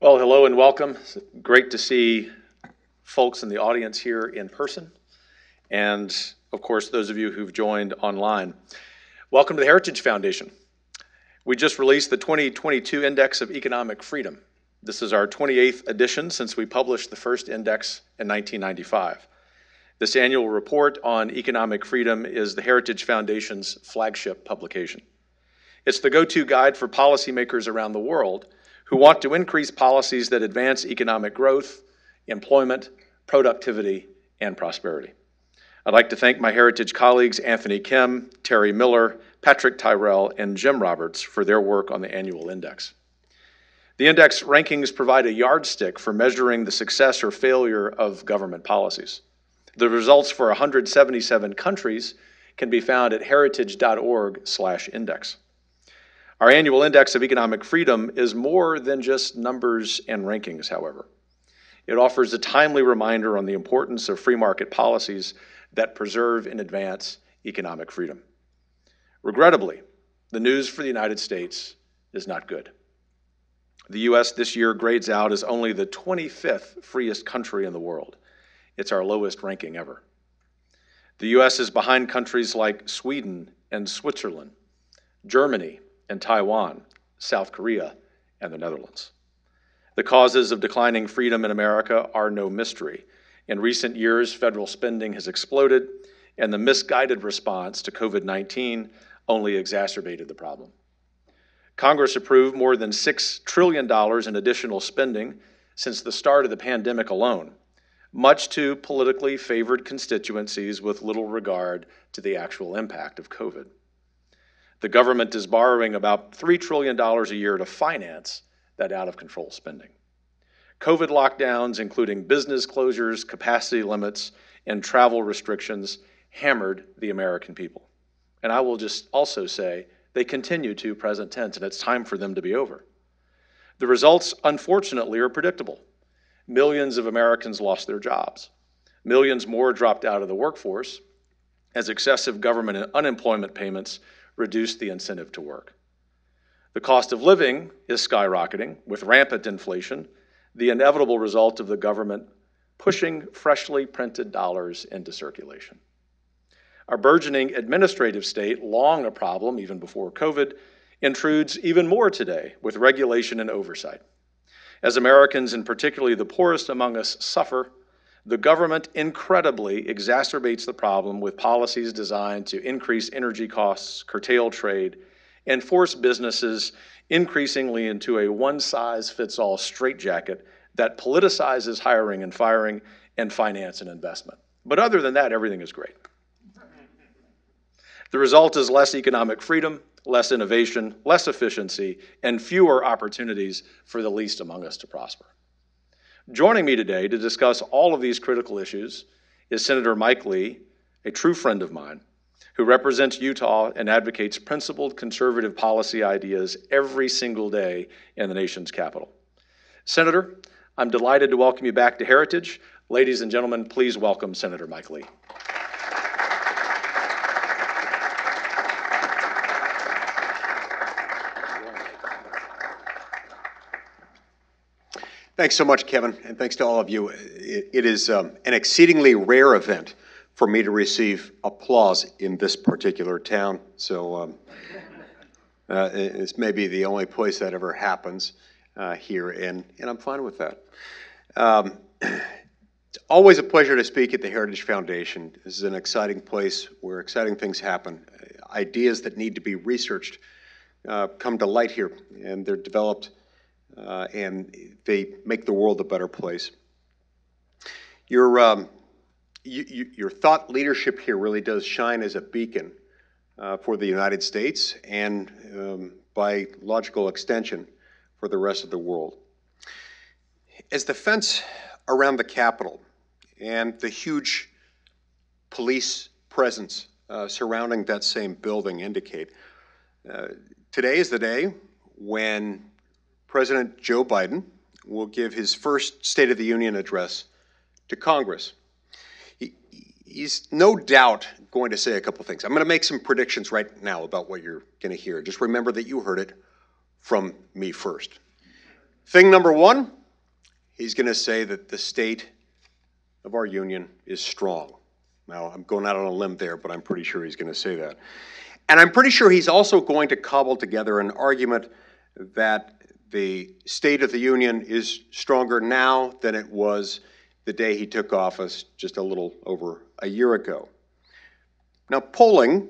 Well, hello and welcome. It's great to see folks in the audience here in person, and of course, those of you who've joined online. Welcome to the Heritage Foundation. We just released the 2022 Index of Economic Freedom. This is our 28th edition since we published the first index in 1995. This annual report on economic freedom is the Heritage Foundation's flagship publication. It's the go-to guide for policymakers around the world who want to increase policies that advance economic growth, employment, productivity, and prosperity. I'd like to thank my Heritage colleagues Anthony Kim, Terry Miller, Patrick Tyrell, and Jim Roberts for their work on the annual index. The index rankings provide a yardstick for measuring the success or failure of government policies. The results for 177 countries can be found at heritage.org/index. Our annual Index of Economic Freedom is more than just numbers and rankings, however. It offers a timely reminder on the importance of free market policies that preserve and advance economic freedom. Regrettably, the news for the United States is not good. The U.S. this year grades out as only the 25th freest country in the world. It's our lowest ranking ever. The U.S. is behind countries like Sweden and Switzerland, Germany and Taiwan, South Korea, and the Netherlands. The causes of declining freedom in America are no mystery. In recent years, federal spending has exploded, and the misguided response to COVID-19 only exacerbated the problem. Congress approved more than $6 trillion in additional spending since the start of the pandemic alone, much to politically favored constituencies with little regard to the actual impact of COVID. The government is borrowing about $3 trillion a year to finance that out-of-control spending. COVID lockdowns, including business closures, capacity limits, and travel restrictions, hammered the American people. And I will just also say they continue to present tense, and it's time for them to be over. The results, unfortunately, are predictable. Millions of Americans lost their jobs. Millions more dropped out of the workforce as excessive government and unemployment payments reduced the incentive to work. The cost of living is skyrocketing with rampant inflation, the inevitable result of the government pushing freshly printed dollars into circulation. Our burgeoning administrative state, long a problem even before COVID, intrudes even more today with regulation and oversight. As Americans, and particularly the poorest among us, suffer, the government incredibly exacerbates the problem with policies designed to increase energy costs, curtail trade, and force businesses increasingly into a one-size-fits-all straitjacket that politicizes hiring and firing and finance and investment. But other than that, everything is great. The result is less economic freedom, less innovation, less efficiency, and fewer opportunities for the least among us to prosper. Joining me today to discuss all of these critical issues is Senator Mike Lee, a true friend of mine, who represents Utah and advocates principled conservative policy ideas every single day in the nation's capital. Senator, I'm delighted to welcome you back to Heritage. Ladies and gentlemen, please welcome Senator Mike Lee. Thanks so much, Kevin, and thanks to all of you. It is an exceedingly rare event for me to receive applause in this particular town, so it's maybe the only place that ever happens here, and I'm fine with that. It's always a pleasure to speak at the Heritage Foundation. This is an exciting place where exciting things happen. Ideas that need to be researched come to light here, and they're developed and they make the world a better place. Your thought leadership here really does shine as a beacon for the United States and by logical extension for the rest of the world. As the fence around the Capitol and the huge police presence surrounding that same building indicate, today is the day when President Joe Biden will give his first State of the Union address to Congress. He's no doubt going to say a couple things. I'm going to make some predictions right now about what you're going to hear. Just remember that you heard it from me first. Thing number one, he's going to say that the state of our union is strong. Now, I'm going out on a limb there, but I'm pretty sure he's going to say that. And I'm pretty sure he's also going to cobble together an argument that the state of the union is stronger now than it was the day he took office just a little over a year ago. Now, polling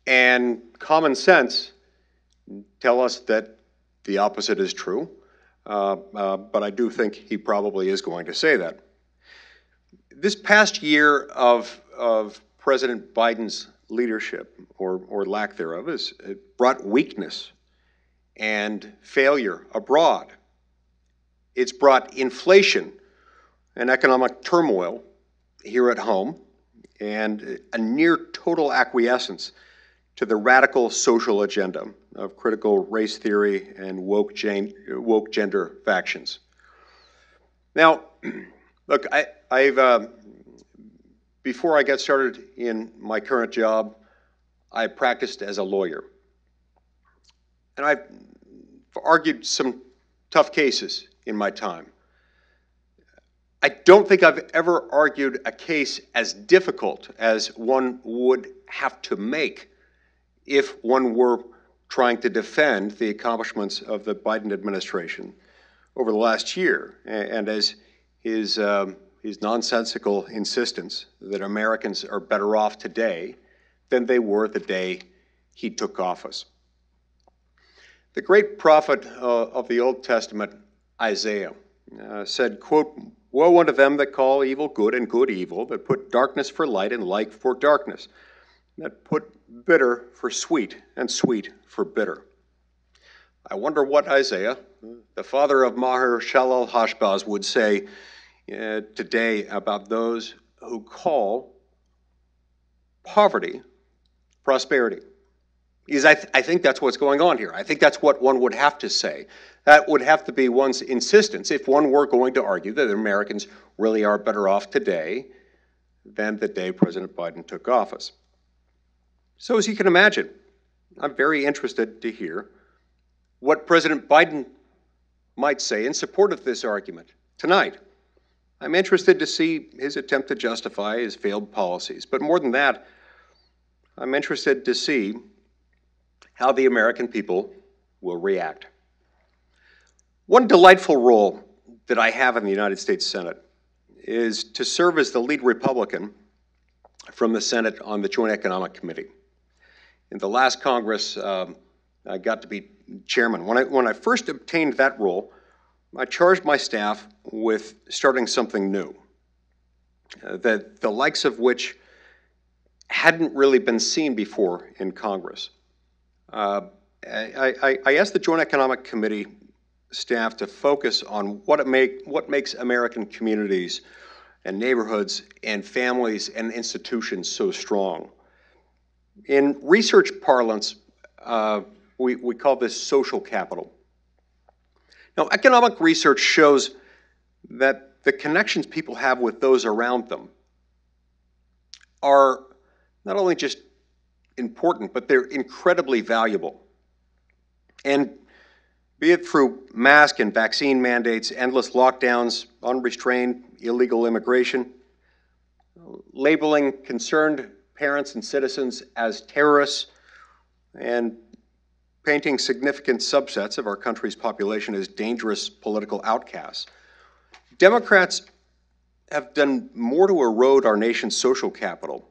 and common sense tell us that the opposite is true, but I do think he probably is going to say that. This past year of President Biden's leadership, or lack thereof, it brought weakness and failure abroad. It's brought inflation and economic turmoil here at home, and a near total acquiescence to the radical social agenda of critical race theory and woke gender factions. Now, look, before I got started in my current job, I practiced as a lawyer. And I've argued some tough cases in my time. I don't think I've ever argued a case as difficult as one would have to make if one were trying to defend the accomplishments of the Biden administration over the last year, and as his nonsensical insistence that Americans are better off today than they were the day he took office. The great prophet of the Old Testament, Isaiah, said, quote, "Woe unto them that call evil good and good evil, that put darkness for light and light for darkness, that put bitter for sweet and sweet for bitter." I wonder what Isaiah, the father of Maher-shalal-Hashbaz, would say today about those who call poverty prosperity. Because I think that's what's going on here. I think that's what one would have to say. That would have to be one's insistence if one were going to argue that Americans really are better off today than the day President Biden took office. So as you can imagine, I'm very interested to hear what President Biden might say in support of this argument tonight. I'm interested to see his attempt to justify his failed policies. But more than that, I'm interested to see how the American people will react. One delightful role that I have in the United States Senate is to serve as the lead Republican from the Senate on the Joint Economic Committee. In the last Congress, I got to be chairman. When I first obtained that role, I charged my staff with starting something new, that the likes of which hadn't really been seen before in Congress. I asked the Joint Economic Committee staff to focus on what makes American communities and neighborhoods and families and institutions so strong. In research parlance, we call this social capital. Now, economic research shows that the connections people have with those around them are not only just important, but they're incredibly valuable. And be it through mask and vaccine mandates, endless lockdowns, unrestrained illegal immigration, labeling concerned parents and citizens as terrorists, and painting significant subsets of our country's population as dangerous political outcasts. Democrats have done more to erode our nation's social capital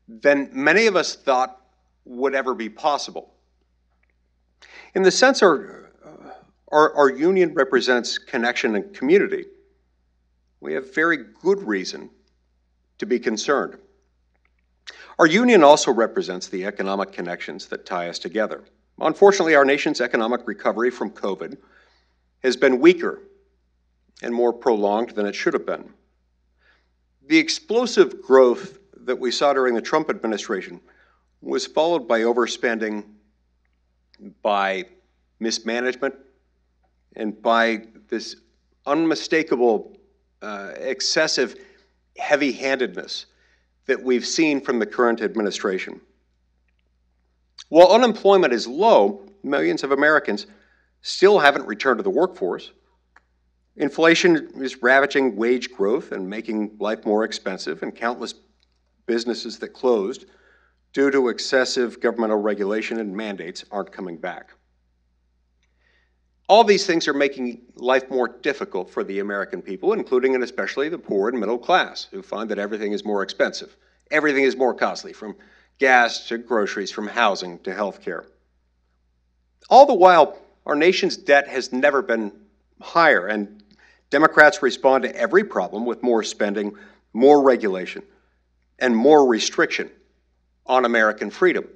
than many of us thought would ever be possible. In the sense our union represents connection and community, we have very good reason to be concerned. Our union also represents the economic connections that tie us together. Unfortunately, our nation's economic recovery from COVID has been weaker and more prolonged than it should have been. The explosive growth that we saw during the Trump administration was followed by overspending, by mismanagement, and by this unmistakable, excessive heavy-handedness that we've seen from the current administration. While unemployment is low, millions of Americans still haven't returned to the workforce. Inflation is ravaging wage growth and making life more expensive, and countless businesses that closed due to excessive governmental regulation and mandates aren't coming back. All these things are making life more difficult for the American people, including and especially the poor and middle class, who find that everything is more expensive. Everything is more costly, from gas to groceries, from housing to health care. All the while, our nation's debt has never been higher, and Democrats respond to every problem with more spending, more regulation, and more restriction on American freedom.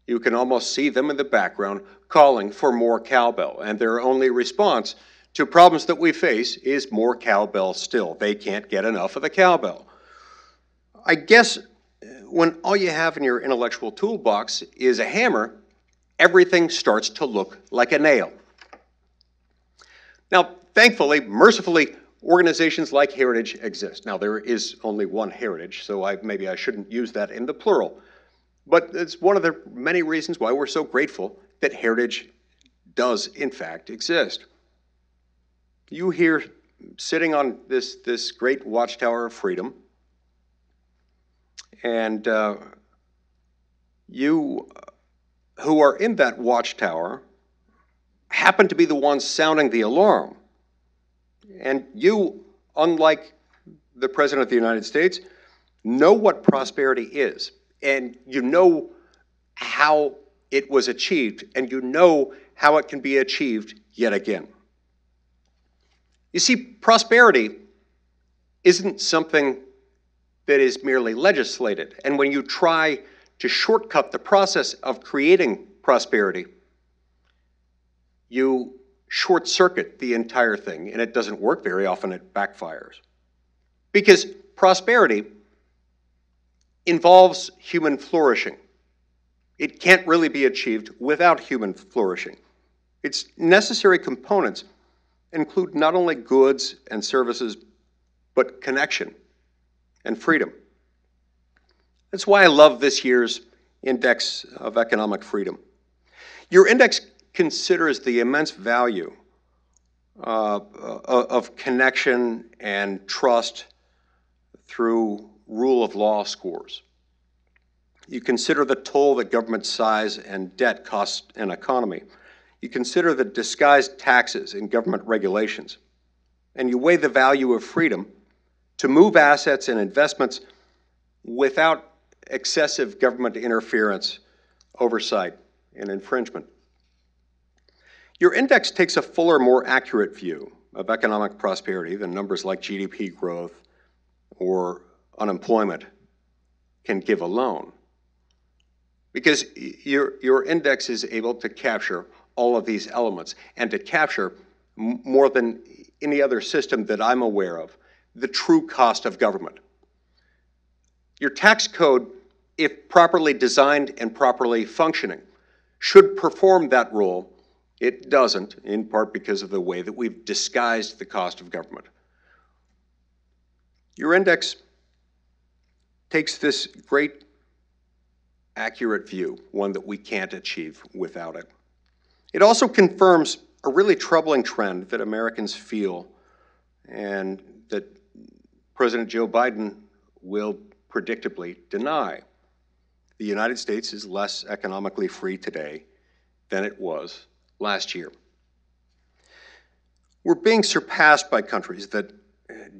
You can almost see them in the background calling for more cowbell, and their only response to problems that we face is more cowbell still. They can't get enough of the cowbell. I guess when all you have in your intellectual toolbox is a hammer, everything starts to look like a nail. Now, thankfully, mercifully, organizations like Heritage exist. Now, there is only one Heritage, so maybe I shouldn't use that in the plural. But it's one of the many reasons why we're so grateful that Heritage does, in fact, exist. You here, sitting on this great watchtower of freedom, and you who are in that watchtower happen to be the ones sounding the alarm. And you, unlike the President of the United States, know what prosperity is. And you know how it was achieved, and you know how it can be achieved yet again. You see, prosperity isn't something that is merely legislated. And when you try to shortcut the process of creating prosperity, you short-circuit the entire thing, and it doesn't work very often. It backfires. Because prosperity involves human flourishing. It can't really be achieved without human flourishing. Its necessary components include not only goods and services, but connection and freedom. That's why I love this year's Index of Economic Freedom. Your index considers the immense value of connection and trust through rule of law scores. You consider the toll that government size and debt cost an economy. You consider the disguised taxes and government regulations. And you weigh the value of freedom to move assets and investments without excessive government interference, oversight, and infringement. Your index takes a fuller, more accurate view of economic prosperity than numbers like GDP growth or unemployment can give alone. Because your index is able to capture all of these elements and to capture more than any other system that I'm aware of, the true cost of government. Your tax code, if properly designed and properly functioning, should perform that role. It doesn't, in part because of the way that we've disguised the cost of government. Your index takes this great, accurate view, one that we can't achieve without it. It also confirms a really troubling trend that Americans feel and that President Joe Biden will predictably deny. The United States is less economically free today than it was last year. We're being surpassed by countries that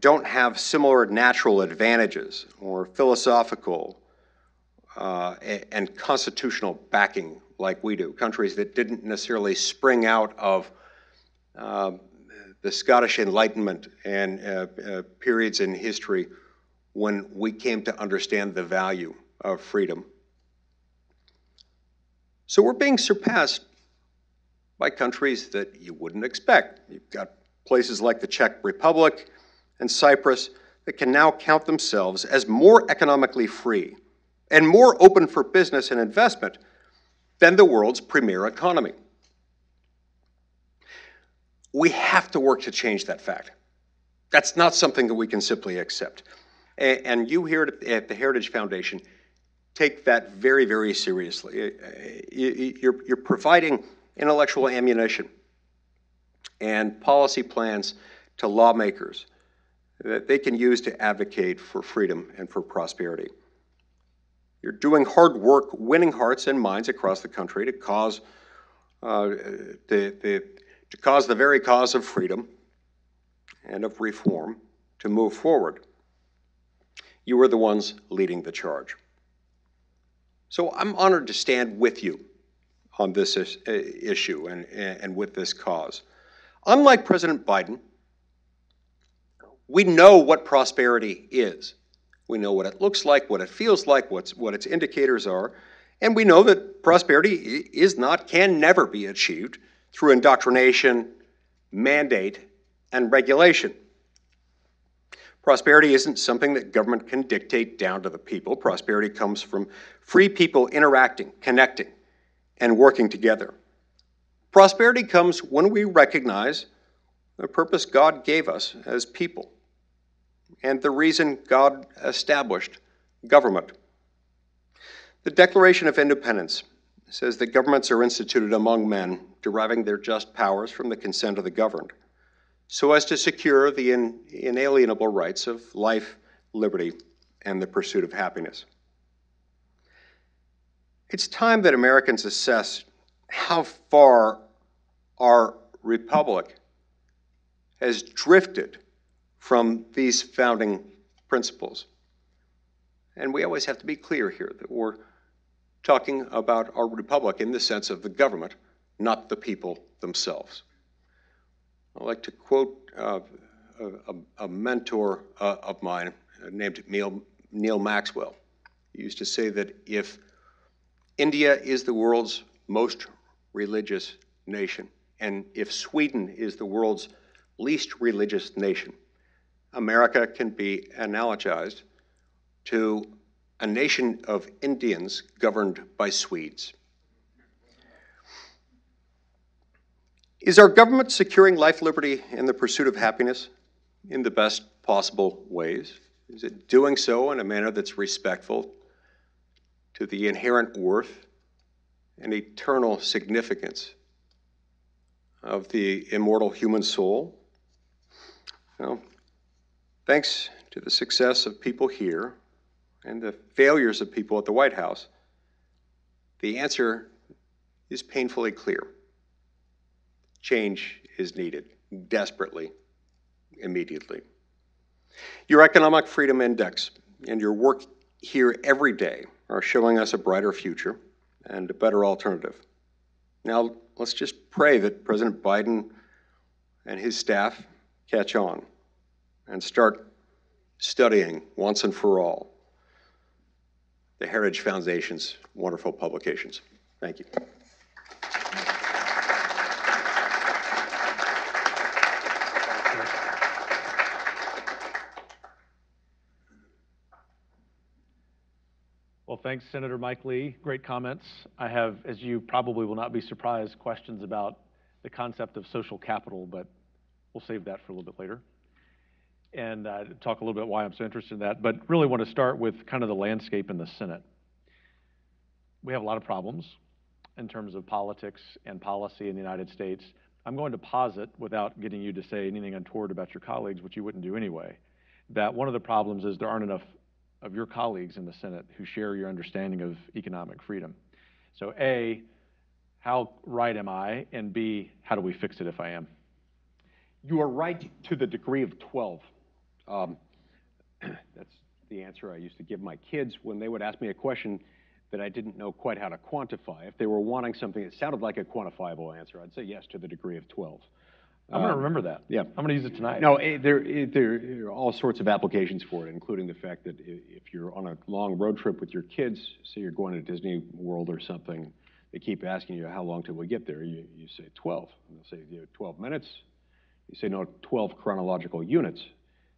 don't have similar natural advantages or philosophical and constitutional backing like we do, countries that didn't necessarily spring out of the Scottish Enlightenment and periods in history when we came to understand the value of freedom. So we're being surpassed by countries that you wouldn't expect. You've got places like the Czech Republic and Cyprus that can now count themselves as more economically free and more open for business and investment than the world's premier economy. We have to work to change that fact. That's not something that we can simply accept. And you here at the Heritage Foundation take that very, very seriously. You're providing intellectual ammunition and policy plans to lawmakers that they can use to advocate for freedom and for prosperity. You're doing hard work, winning hearts and minds across the country to cause the very cause of freedom and of reform to move forward. You are the ones leading the charge. So I'm honored to stand with you on this issue and with this cause. Unlike President Biden, we know what prosperity is. We know what it looks like, what it feels like, what its indicators are, and we know that prosperity can never be achieved through indoctrination, mandate, and regulation. Prosperity isn't something that government can dictate down to the people. Prosperity comes from free people interacting, connecting, and working together. Prosperity comes when we recognize the purpose God gave us as people and the reason God established government. The Declaration of Independence says that governments are instituted among men, deriving their just powers from the consent of the governed, so as to secure the inalienable rights of life, liberty, and the pursuit of happiness. It's time that Americans assess how far our republic has drifted from these founding principles. And we always have to be clear here that we're talking about our republic in the sense of the government, not the people themselves. I like to quote a mentor of mine named Neil Maxwell. He used to say that if India is the world's most religious nation, and if Sweden is the world's least religious nation, America can be analogized to a nation of Indians governed by Swedes. Is our government securing life, liberty, and the pursuit of happiness in the best possible ways? Is it doing so in a manner that's respectful to the inherent worth and eternal significance of the immortal human soul? Well, thanks to the success of people here and the failures of people at the White House, the answer is painfully clear. Change is needed, desperately, immediately. Your Economic Freedom Index and your work here every day are showing us a brighter future and a better alternative. Now, let's just pray that President Biden and his staff catch on and start studying once and for all the Heritage Foundation's wonderful publications. Thank you. Well, thanks, Senator Mike Lee. Great comments. I have, as you probably will not be surprised, questions about the concept of social capital, but we'll save that for a little bit later and talk a little bit why I'm so interested in that. But really want to start with kind of the landscape in the Senate. We have a lot of problems in terms of politics and policy in the United States. I'm going to posit, without getting you to say anything untoward about your colleagues, which you wouldn't do anyway, that one of the problems is there aren't enough of your colleagues in the Senate who share your understanding of economic freedom. So A, how right am I? And B, how do we fix it if I am? You are right to the degree of 12. That's the answer I used to give my kids when they would ask me a question that I didn't know quite how to quantify. If they were wanting something that sounded like a quantifiable answer, I'd say yes to the degree of 12. I'm going to remember that. Yeah. I'm going to use it tonight. No, there are all sorts of applications for it, including the fact that if you're on a long road trip with your kids, say you're going to Disney World or something, they keep asking you, how long till we get there? You say 12. And they'll say, 12 minutes. You say, no, 12 chronological units.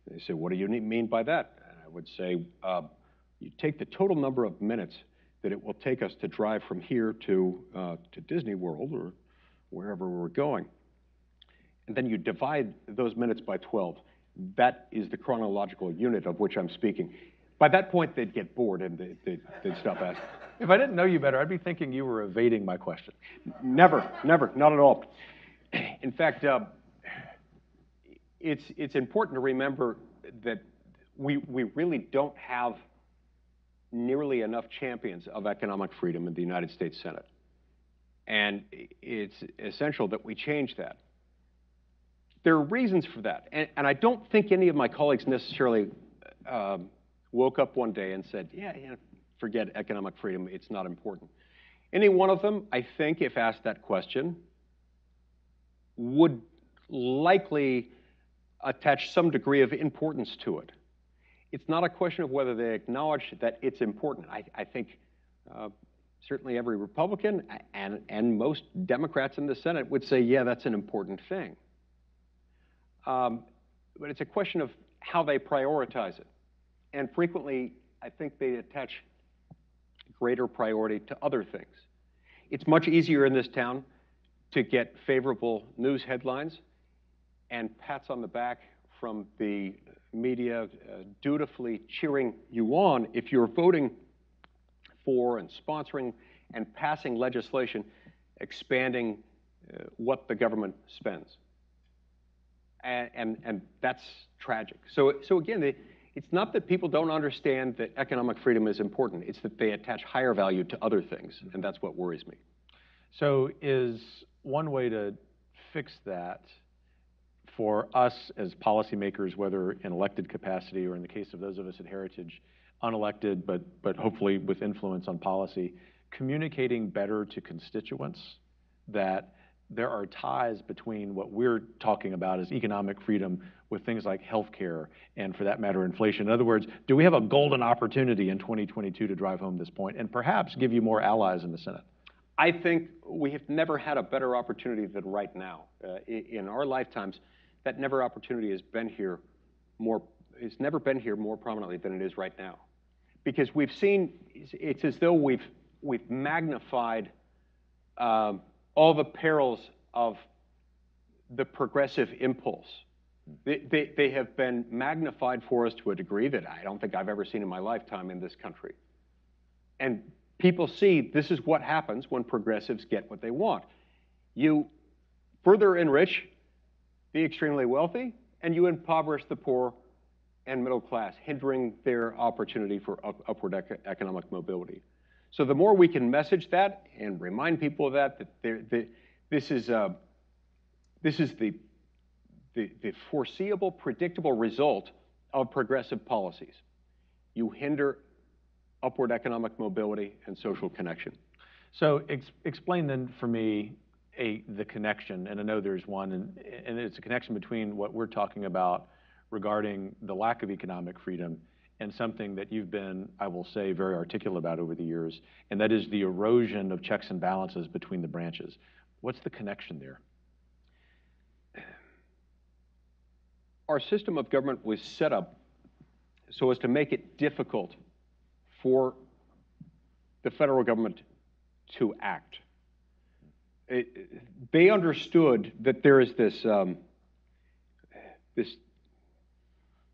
And they say, what do you mean by that? And I would say, you take the total number of minutes that it will take us to drive from here to Disney World or wherever we're going. And then you divide those minutes by 12. That is the chronological unit of which I'm speaking. By that point, they'd get bored and they'd stop asking. If I didn't know you better, I'd be thinking you were evading my question. Never, not at all. In fact, it's important to remember that we really don't have nearly enough champions of economic freedom in the United States Senate. And it's essential that we change that. There are reasons for that. And I don't think any of my colleagues necessarily woke up one day and said, yeah, forget economic freedom, it's not important. Any one of them, I think, if asked that question, would likely attach some degree of importance to it. It's not a question of whether they acknowledge that it's important. I think certainly every Republican and most Democrats in the Senate would say, yeah, that's an important thing. But it's a question of how they prioritize it. And frequently, I think they attach greater priority to other things. It's much easier in this town to get favorable news headlines and pats on the back from the media dutifully cheering you on if you're voting for and sponsoring and passing legislation expanding what the government spends. And that's tragic. So again, it's not that people don't understand that economic freedom is important. It's that they attach higher value to other things, and that's what worries me. So is one way to fix that for us as policymakers, whether in elected capacity or in the case of those of us at Heritage, unelected, but hopefully with influence on policy, communicating better to constituents that there are ties between what we're talking about as economic freedom with things like healthcare and, for that matter, inflation. In other words, do we have a golden opportunity in 2022 to drive home this point and perhaps give you more allies in the Senate? I think we have never had a better opportunity than right now. In our lifetimes, that opportunity has been here more, it's never been here more prominently than it is right now. Because we've seen, it's as though we've magnified all the perils of the progressive impulse. They have been magnified for us to a degree that I don't think I've ever seen in my lifetime in this country. And people see this is what happens when progressives get what they want. You further enrich the extremely wealthy, and you impoverish the poor and middle class, hindering their opportunity for upward economic mobility. So the more we can message that and remind people of that this is the foreseeable, predictable result of progressive policies. You hinder upward economic mobility and social connection. So explain then for me the connection, and I know there's one, and it's a connection between what we're talking about regarding the lack of economic freedom and something that you've been, I will say, very articulate about over the years, and that is the erosion of checks and balances between the branches. What's the connection there? Our system of government was set up so as to make it difficult for the federal government to act. They understood that there is this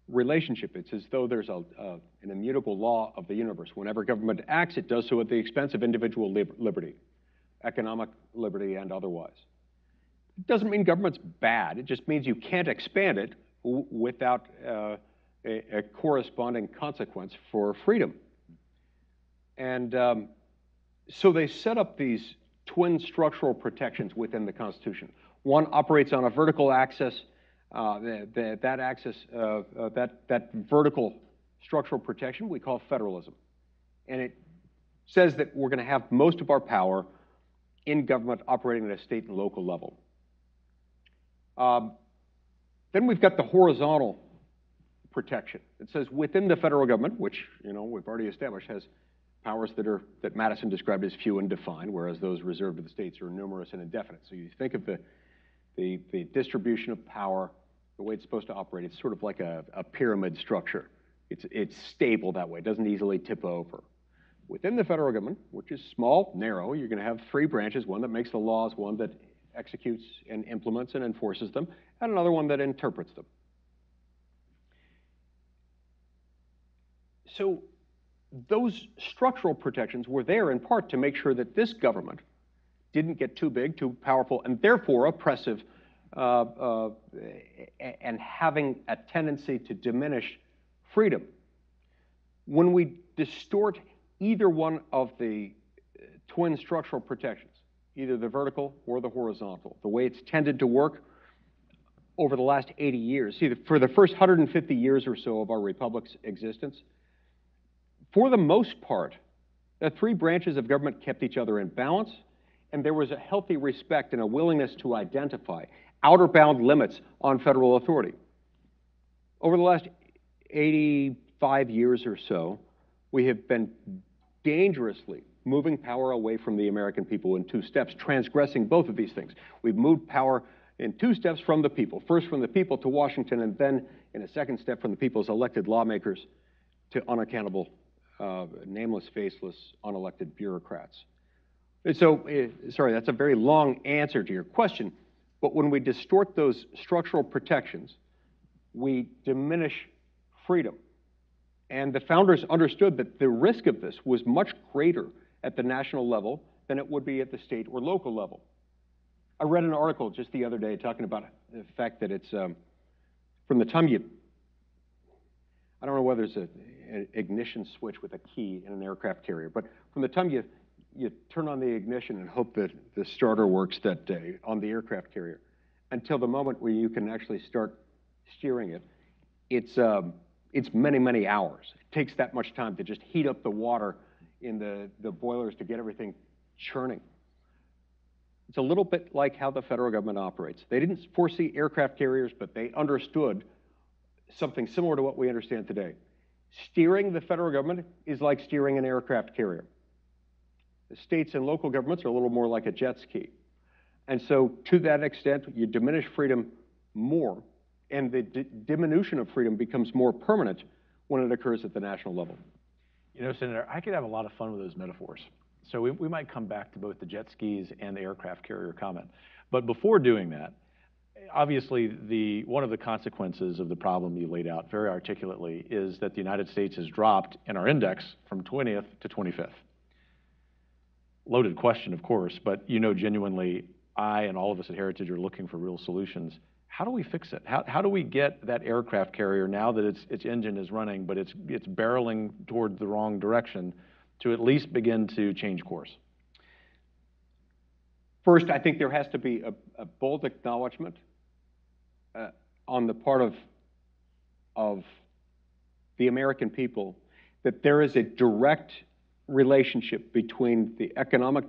relationship. It's as though there's an immutable law of the universe. Whenever government acts, it does so at the expense of individual liberty, economic liberty and otherwise. It doesn't mean government's bad. It just means you can't expand it without a corresponding consequence for freedom. And so they set up these twin structural protections within the Constitution. One operates on a vertical axis. That vertical structural protection we call federalism. And it says that we're going to have most of our power in government operating at a state and local level. Then we've got the horizontal protection. It says within the federal government, which we've already established has powers that Madison described as few and defined, whereas those reserved to the states are numerous and indefinite. So you think of the distribution of power, the way it's supposed to operate, it's sort of like a pyramid structure. It's stable that way. It doesn't easily tip over. Within the federal government, which is small, narrow, you're going to have three branches, one that makes the laws, one that executes and implements and enforces them, and another one that interprets them. So those structural protections were there in part to make sure that this government didn't get too big, too powerful, and therefore oppressive and having a tendency to diminish freedom. When we distort either one of the twin structural protections, either the vertical or the horizontal, the way it's tended to work over the last 80 years, see, for the first 150 years or so of our republic's existence, for the most part, the three branches of government kept each other in balance, and there was a healthy respect and a willingness to identify outer bound limits on federal authority. Over the last 85 years or so, we have been dangerously moving power away from the American people in two steps, transgressing both of these things. We've moved power in two steps from the people, first from the people to Washington, and then in a second step from the people as elected lawmakers to unaccountable, nameless, faceless, unelected bureaucrats. And so, sorry, that's a very long answer to your question, but when we distort those structural protections, we diminish freedom. And the founders understood that the risk of this was much greater at the national level than it would be at the state or local level. I read an article just the other day talking about the fact that it's from the time I don't know whether it's an ignition switch with a key in an aircraft carrier, but from the time you turn on the ignition and hope that the starter works that day on the aircraft carrier until the moment where you can actually start steering it, it's many, many hours. It takes that much time to just heat up the water in the boilers to get everything churning. It's a little bit like how the federal government operates. They didn't foresee aircraft carriers, but they understood something similar to what we understand today. Steering the federal government is like steering an aircraft carrier. The states and local governments are a little more like a jet ski. And so to that extent, you diminish freedom more, and the diminution of freedom becomes more permanent when it occurs at the national level. You know, Senator, I could have a lot of fun with those metaphors. So we might come back to both the jet skis and the aircraft carrier comment. But before doing that, obviously one of the consequences of the problem you laid out very articulately is that the United States has dropped in our index from 20th to 25th. Loaded question, of course, but you know genuinely I and all of us at Heritage are looking for real solutions. How do we fix it? How do we get that aircraft carrier, now that its engine is running, but it's barreling toward the wrong direction, to at least begin to change course? First, I think there has to be a bold acknowledgement on the part of the American people that there is a direct relationship between the economic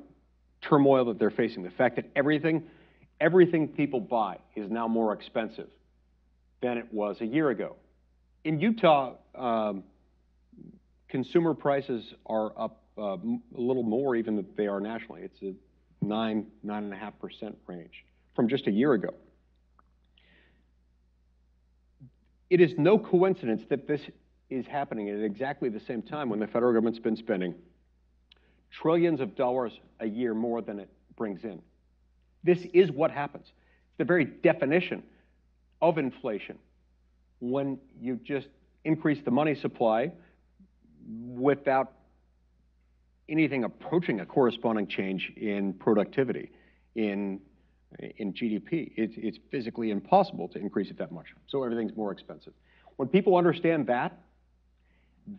turmoil that they're facing, the fact that everything people buy is now more expensive than it was a year ago. In Utah, consumer prices are up a little more even than they are nationally. It's a 9.5% range from just a year ago. It is no coincidence that this is happening at exactly the same time when the federal government's been spending trillions of dollars a year more than it brings in. This is what happens. It's the very definition of inflation. When you just increase the money supply without anything approaching a corresponding change in productivity, in GDP. It's physically impossible to increase it that much, so everything's more expensive. When people understand that,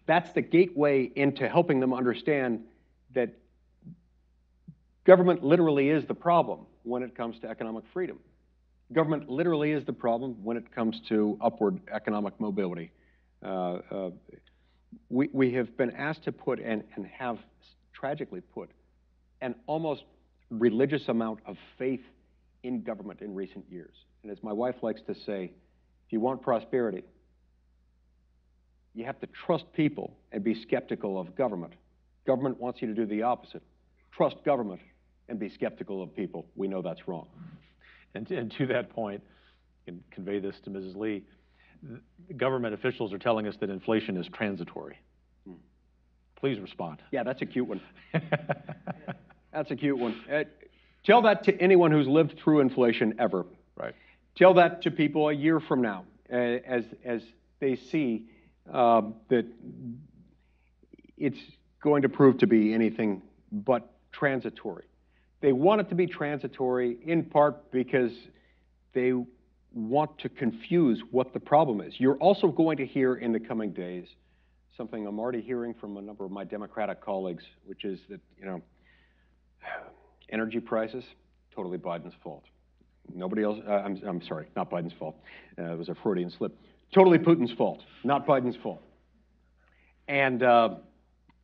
that's the gateway into helping them understand that government literally is the problem when it comes to economic freedom. Government literally is the problem when it comes to upward economic mobility. We have been asked to put, and have tragically put, an almost religious amount of faith in government in recent years. And as my wife likes to say, if you want prosperity, you have to trust people and be skeptical of government. Government wants you to do the opposite. Trust government and be skeptical of people. We know that's wrong. And to that point, and convey this to Mrs. Lee, government officials are telling us that inflation is transitory. Please respond. Yeah, that's a cute one. That's a cute one. Tell that to anyone who's lived through inflation ever. Right. Tell that to people a year from now as they see that it's going to prove to be anything but transitory. They want it to be transitory in part because they want to confuse what the problem is. You're also going to hear in the coming days something I'm already hearing from a number of my Democratic colleagues, which is that, energy prices, totally Biden's fault. Nobody else, I'm sorry, not Biden's fault. It was a Freudian slip. Totally Putin's fault, not Biden's fault. And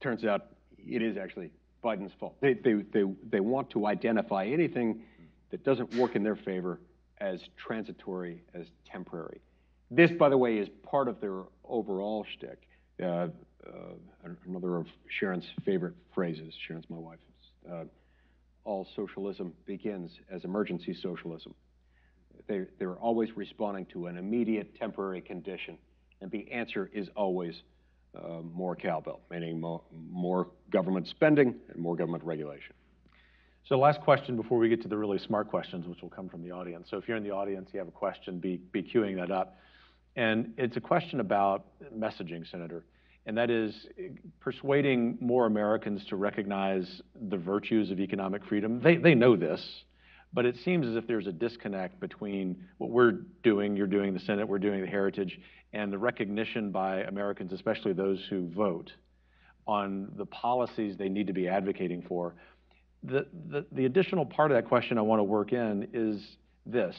turns out it is actually Biden's fault. They want to identify anything that doesn't work in their favor as transitory, as temporary. This, by the way, is part of their overall shtick. Another of Sharon's favorite phrases, Sharon's my wife, all socialism begins as emergency socialism. They're always responding to an immediate temporary condition, and the answer is always more cowbell, meaning more government spending and more government regulation. So last question before we get to the really smart questions, which will come from the audience. So if you're in the audience, you have a question, be queuing that up. And it's a question about messaging, Senator, and that is persuading more Americans to recognize the virtues of economic freedom. They know this, but it seems as if there's a disconnect between what we're doing, you're doing, the Senate, we're doing the Heritage, and the recognition by Americans, especially those who vote, on the policies they need to be advocating for. The additional part of that question I want to work in is this.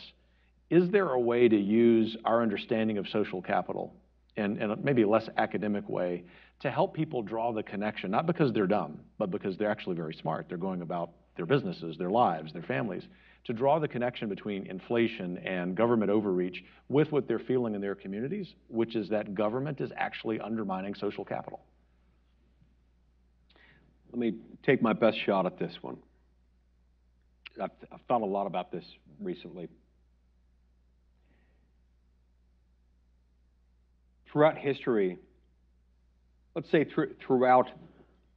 Is there a way to use our understanding of social capital and maybe a less academic way to help people draw the connection, not because they're dumb, but because they're actually very smart. They're going about their businesses, their lives, their families, to draw the connection between inflation and government overreach with what they're feeling in their communities, which is that government is actually undermining social capital. Let me take my best shot at this one. I've thought a lot about this recently. Throughout history, let's say throughout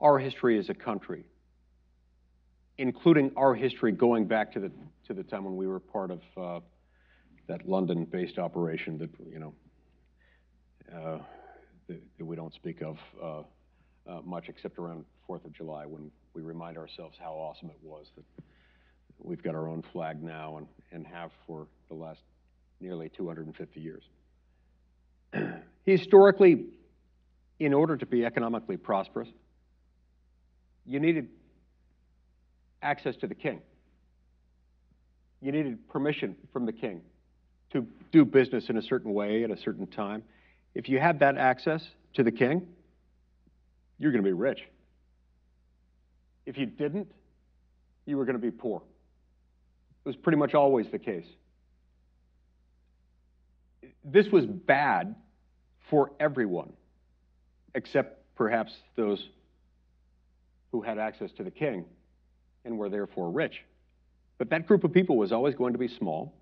our history as a country, including our history going back to the time when we were part of that London-based operation that that we don't speak of much except around 4th of July, when we remind ourselves how awesome it was that we've got our own flag now and have for the last nearly 250 years. Historically, in order to be economically prosperous, you needed access to the king. You needed permission from the king to do business in a certain way at a certain time. If you had that access to the king, you're going to be rich. If you didn't, you were going to be poor. It was pretty much always the case. This was bad for everyone, except perhaps those who had access to the king and were therefore rich. But that group of people was always going to be small,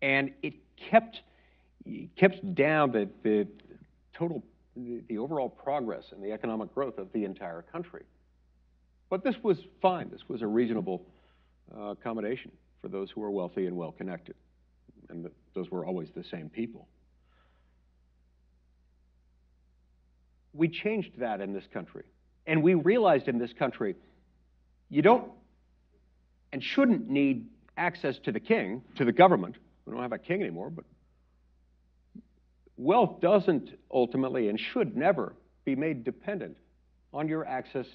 and it kept down the overall progress and the economic growth of the entire country. But this was fine. This was a reasonable accommodation for those who were wealthy and well-connected, and those were always the same people. We changed that in this country, and we realized in this country you don't and shouldn't need access to the king, to the government. We don't have a king anymore, but wealth doesn't ultimately and should never be made dependent on your access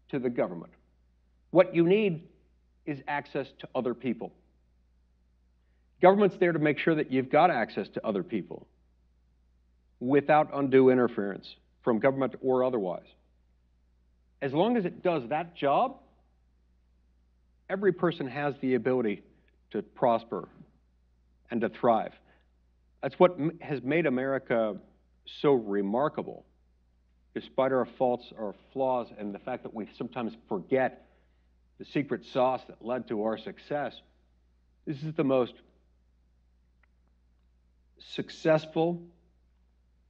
to the government. What you need is access to other people. Government's there to make sure that you've got access to other people without undue interference from government or otherwise. As long as it does that job, every person has the ability to prosper and to thrive. That's what has made America so remarkable, despite our faults, our flaws, and the fact that we sometimes forget the secret sauce that led to our success. This is the most successful,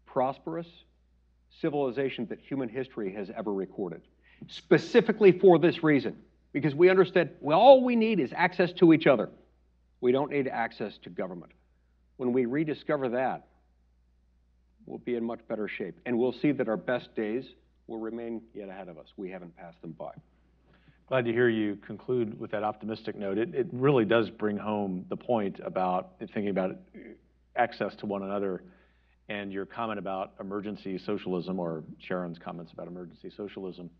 prosperous civilization that human history has ever recorded, specifically for this reason, because we understand, well, all we need is access to each other. We don't need access to government. When we rediscover that, we'll be in much better shape, and we'll see that our best days will remain yet ahead of us. We haven't passed them by. Glad to hear you conclude with that optimistic note. It really does bring home the point about thinking about access to one another, and your comment about emergency socialism, or Sharon's comments about emergency socialism,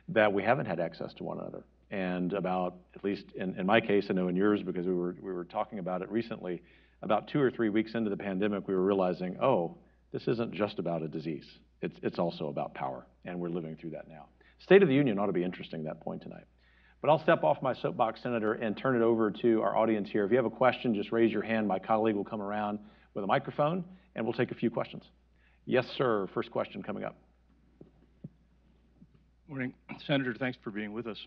that we haven't had access to one another. And about, at least in my case, I know in yours, because we were talking about it recently, about 2 or 3 weeks into the pandemic, we were realizing, oh, this isn't just about a disease. It's also about power, and we're living through that now. State of the Union ought to be interesting, that point tonight. But I'll step off my soapbox, Senator, and turn it over to our audience here. If you have a question, just raise your hand. My colleague will come around with a microphone, and we'll take a few questions. Yes, sir. First question coming up. Morning. Senator, thanks for being with us.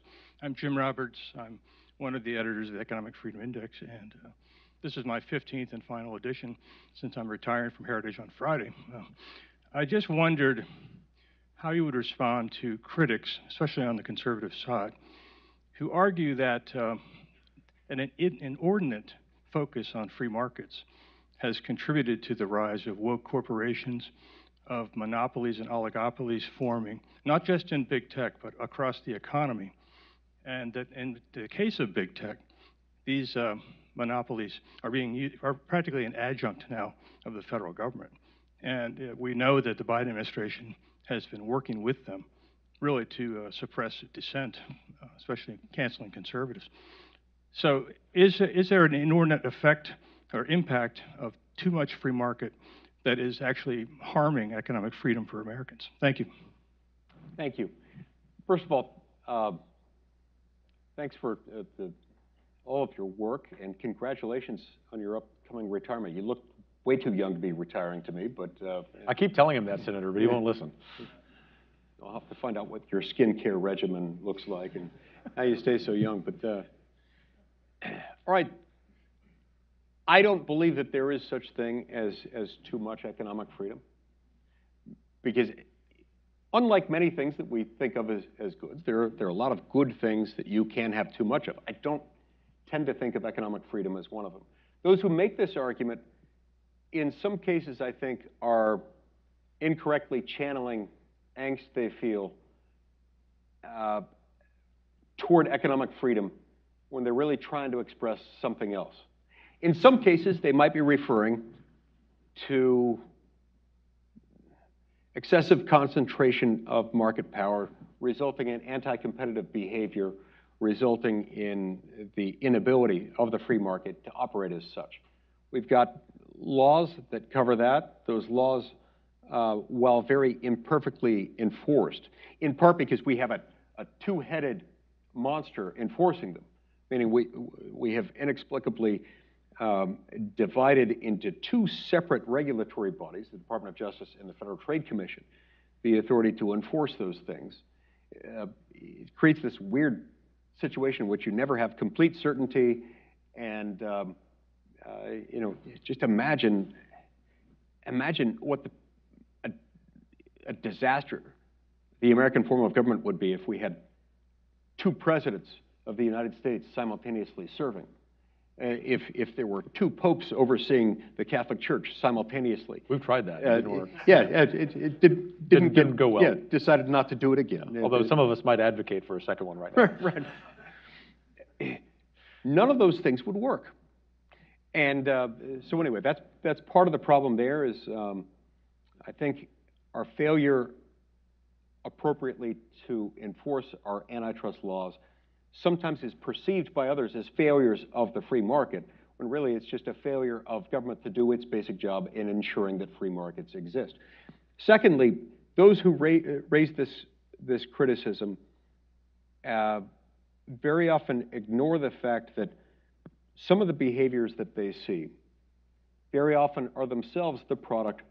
I'm Jim Roberts. I'm one of the editors of the Economic Freedom Index, and this is my 15th and final edition since I'm retiring from Heritage on Friday. I just wondered how you would respond to critics, especially on the conservative side, who argue that an inordinate focus on free markets has contributed to the rise of woke corporations, of monopolies and oligopolies forming, not just in big tech, but across the economy. And that in the case of big tech, these monopolies are practically an adjunct now of the federal government. And we know that the Biden administration has been working with them really to suppress dissent, especially canceling conservatives. So is there an inordinate effect or impact of too much free market that is actually harming economic freedom for Americans? Thank you. Thank you. First of all, thanks for all of your work, and congratulations on your upcoming retirement. You look way too young to be retiring to me, but... I keep telling him that, Senator, but he won't listen. I'll have to find out what your skincare regimen looks like and how you stay so young. But all right, I don't believe that there is such thing as too much economic freedom, because unlike many things that we think of as goods, there are a lot of good things that you can have too much of. I don't tend to think of economic freedom as one of them. Those who make this argument, in some cases, I think, are incorrectly channeling angst they feel toward economic freedom when they're really trying to express something else. In some cases, they might be referring to excessive concentration of market power resulting in anti-competitive behavior, resulting in the inability of the free market to operate as such. We've got laws that cover that. Those laws, while very imperfectly enforced, in part because we have a two-headed monster enforcing them, meaning we have inexplicably divided into two separate regulatory bodies, the Department of Justice and the Federal Trade Commission, the authority to enforce those things. It creates this weird situation in which you never have complete certainty, and you know, just imagine what a disaster the American form of government would be if we had two presidents of the United States simultaneously serving. If there were two popes overseeing the Catholic Church simultaneously. We've tried that. It didn't work. Yeah, it didn't go well. Yeah, decided not to do it again. Although some of us might advocate for a second one right now. Right. None of those things would work. And so anyway, that's part of the problem there is I think our failure appropriately to enforce our antitrust laws sometimes is perceived by others as failures of the free market, when really it's just a failure of government to do its basic job in ensuring that free markets exist. Secondly, those who raise this criticism very often ignore the fact that some of the behaviors that they see very often are themselves the product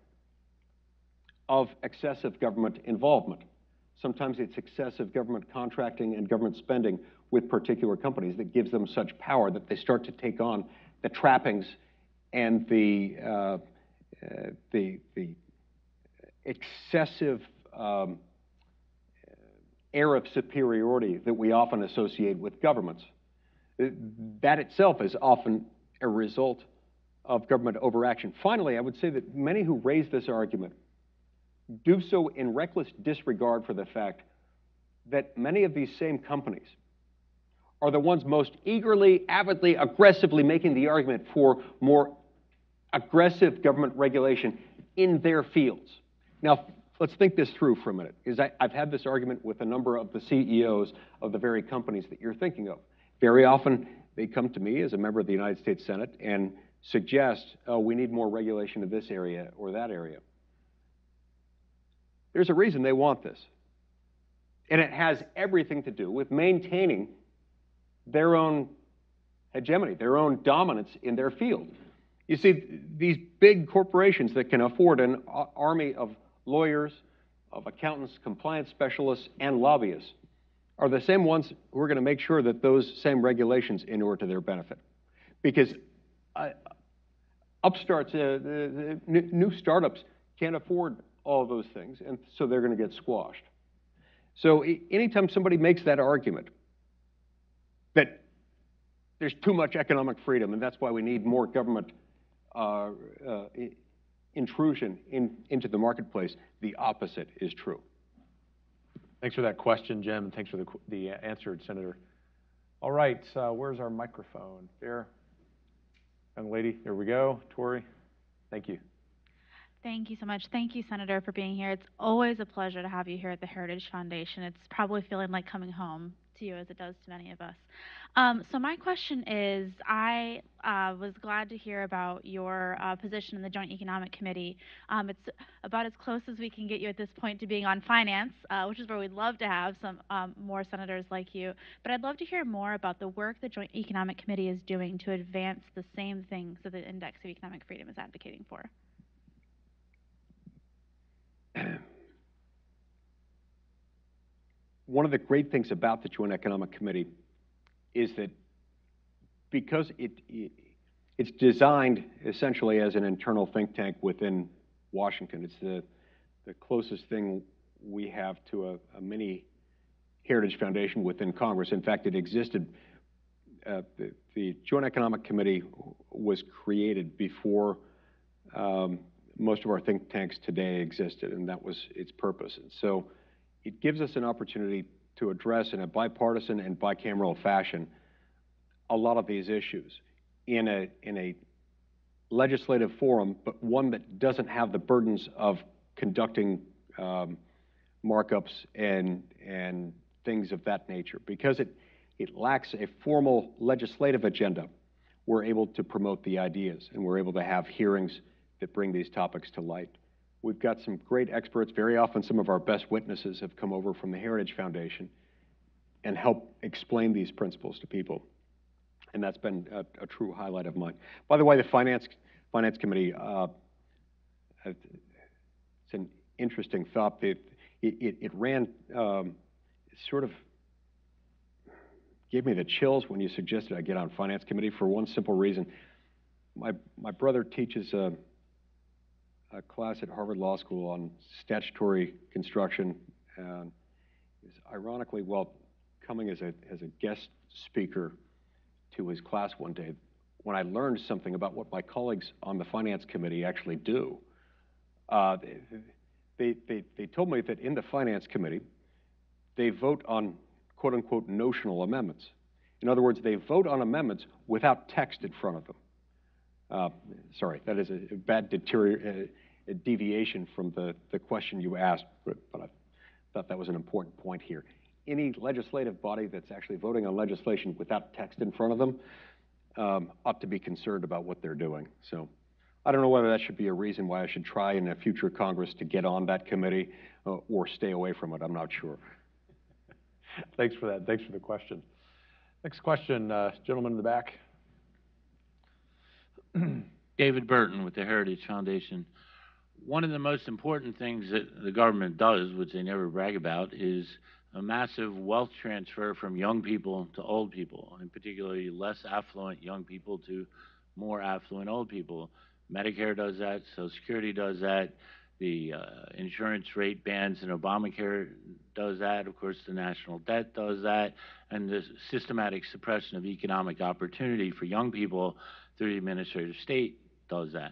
of excessive government involvement. Sometimes it's excessive government contracting and government spending with particular companies that gives them such power that they start to take on the trappings and the excessive air of superiority that we often associate with governments. That itself is often a result of government overaction. Finally, I would say that many who raise this argument do so in reckless disregard for the fact that many of these same companies are the ones most eagerly, avidly, aggressively making the argument for more aggressive government regulation in their fields. Now, let's think this through for a minute, because I've had this argument with a number of the CEOs of the very companies that you're thinking of. Very often, they come to me as a member of the United States Senate and suggest, oh, we need more regulation in this area or that area. There's a reason they want this. And it has everything to do with maintaining their own hegemony, their own dominance in their field. You see, these big corporations that can afford an army of lawyers, of accountants, compliance specialists, and lobbyists are the same ones who are going to make sure that those same regulations inure to their benefit. Because upstarts, new startups can't afford all those things, and so they're going to get squashed. So anytime somebody makes that argument that there's too much economic freedom and that's why we need more government intrusion into the marketplace, the opposite is true. Thanks for that question, Jim, and thanks for the answer, Senator. All right, where's our microphone? There. Young lady, there we go. Tori, thank you. Thank you so much. Thank you, Senator, for being here. It's always a pleasure to have you here at the Heritage Foundation. It's probably feeling like coming home to you as it does to many of us. So my question is, I was glad to hear about your position in the Joint Economic Committee. It's about as close as we can get you at this point to being on finance, which is where we'd love to have some more senators like you. But I'd love to hear more about the work the Joint Economic Committee is doing to advance the same things that the Index of Economic Freedom is advocating for. One of the great things about the Joint Economic Committee is that because it's designed essentially as an internal think tank within Washington, it's the closest thing we have to a mini Heritage Foundation within Congress. In fact, it existed, the Joint Economic Committee was created before most of our think tanks today existed, and that was its purpose. And so it gives us an opportunity to address in a bipartisan and bicameral fashion a lot of these issues in a legislative forum, but one that doesn't have the burdens of conducting markups and things of that nature. Because it lacks a formal legislative agenda, we're able to promote the ideas, and we're able to have hearings that bring these topics to light. We've got some great experts. Very often some of our best witnesses have come over from the Heritage Foundation and help explain these principles to people. And that's been a true highlight of mine. By the way, the Finance Committee, it's an interesting thought. It ran, sort of gave me the chills when you suggested I get on Finance Committee for one simple reason. My brother teaches a class at Harvard Law School on statutory construction, and is ironically, well, coming as a guest speaker to his class one day, when I learned something about what my colleagues on the Finance Committee actually do. They told me that in the Finance Committee, they vote on quote-unquote notional amendments. In other words, they vote on amendments without text in front of them. Sorry, that is a bad deviation from the question you asked, but I thought that was an important point here. Any legislative body that's actually voting on legislation without text in front of them ought to be concerned about what they're doing. So I don't know whether that should be a reason why I should try in a future Congress to get on that committee or stay away from it. I'm not sure. Thanks for that. Thanks for the question. Next question, gentleman in the back. David Burton with the Heritage Foundation. One of the most important things that the government does, which they never brag about, is a massive wealth transfer from young people to old people, and particularly less affluent young people to more affluent old people. Medicare does that, Social Security does that, the insurance rate bans in Obamacare does that, of course the national debt does that, and the systematic suppression of economic opportunity for young people through the administrative state does that.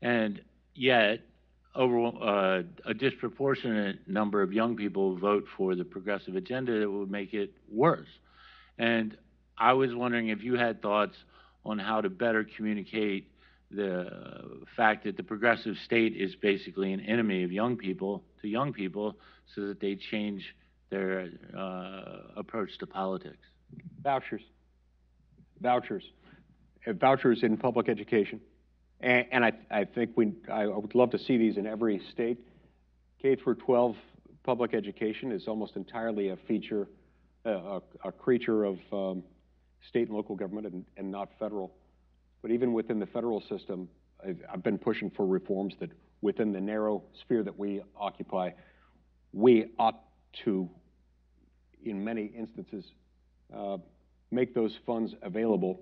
And yet, over a disproportionate number of young people vote for the progressive agenda that would make it worse. And I was wondering if you had thoughts on how to better communicate the fact that the progressive state is basically an enemy of young people to young people so that they change their approach to politics. Vouchers. Vouchers. Vouchers in public education. And I think I would love to see these in every state. K through 12 public education is almost entirely a creature of state and local government and not federal. But even within the federal system, I've been pushing for reforms that within the narrow sphere that we occupy, we ought to, in many instances, make those funds available